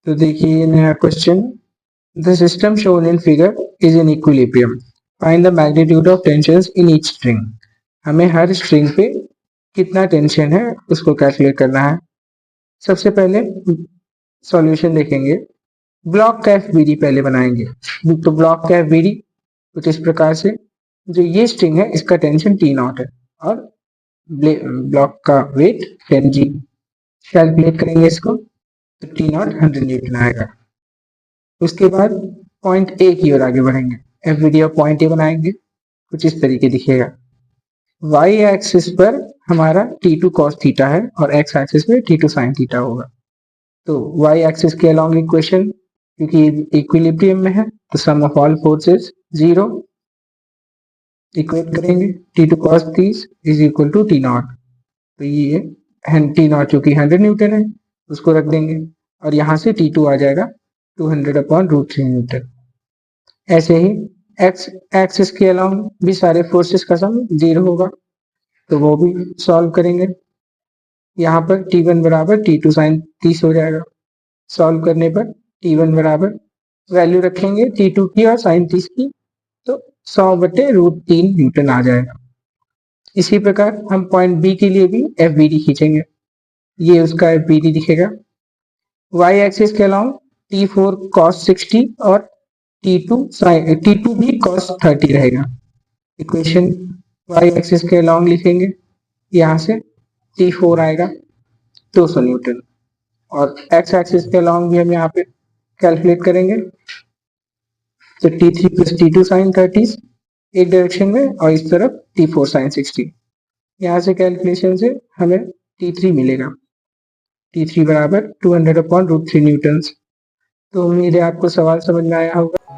तो देखिए नया question, the system shown in figure is in equilibrium, find the magnitude of tensions in each string. हमें हर string पे कितना टेंशन है उसको कैलकुलेट करना है। सबसे पहले सॉल्यूशन देखेंगे, ब्लॉक का एफबीडी पहले बनाएंगे। तो ब्लॉक का एफबीडी कुछ इस प्रकार से, जो ये स्ट्रिंग है इसका टेंशन टी नॉट है और ब्लॉक का वेट 10 जी। कैलकुलेट करेंगे इसको तो टी नॉट 100 न्यूटन आएगा। उसके बाद पॉइंट ए की ओर आगे बढ़ेंगे, एफबीडी ऑफ पॉइंट ए बनाएंगे, कुछ इस तरीके दिखेगा। वाई एक्सिस पर हमारा T2 cos थीटा है और एक्स एक्सिस पे T2 sin थीटा होगा। तो वाई एक्सिस के अलोंग इक्वेशन, क्योंकि इक्विलिब्रियम में है तो sum of all forces 0, equate करेंगे T2 cos 30 is equal to T naught. तो ये टी नॉट चूंकि 100 न्यूटन है उसको रख देंगे और यहाँ से T2 आ जाएगा 200/√3 न्यूटन। ऐसे ही एक्स एक्सिस के अलावा भी सारे फोर्सेस का सम 0 होगा, तो वो भी सॉल्व करेंगे। यहाँ पर T1 बराबर T2 sin 30 हो जाएगा। सॉल्व करने पर T1 बराबर वैल्यू रखेंगे T2 की और sin 30 की, तो 100/√3 न्यूटन आ जाएगा। इसी प्रकार हम पॉइंट बी के लिए भी एफबीडी खींचेंगे। ये उसका एफबीडी दिखेगा। वाई एक्सिस के अलावा T4 cos 60 और T2 भी cos 30 रहेगा। इक्वेशन वाई एक्सिस के अलोंग लिखेंगे, यहाँ से T4 आएगा 200 न्यूटन और एक्स एक्सिस के अलोंग भी हम यहाँ पे कैलकुलेट करेंगे तो T3 + T2 sin 30 एक डायरेक्शन में और इस तरफ T4 sin 60। यहाँ से कैलकुलेशन से हमें T3 मिलेगा, T3 बराबर 200/√3 न्यूटन। तो उम्मीद है आपको सवाल समझ में आया होगा।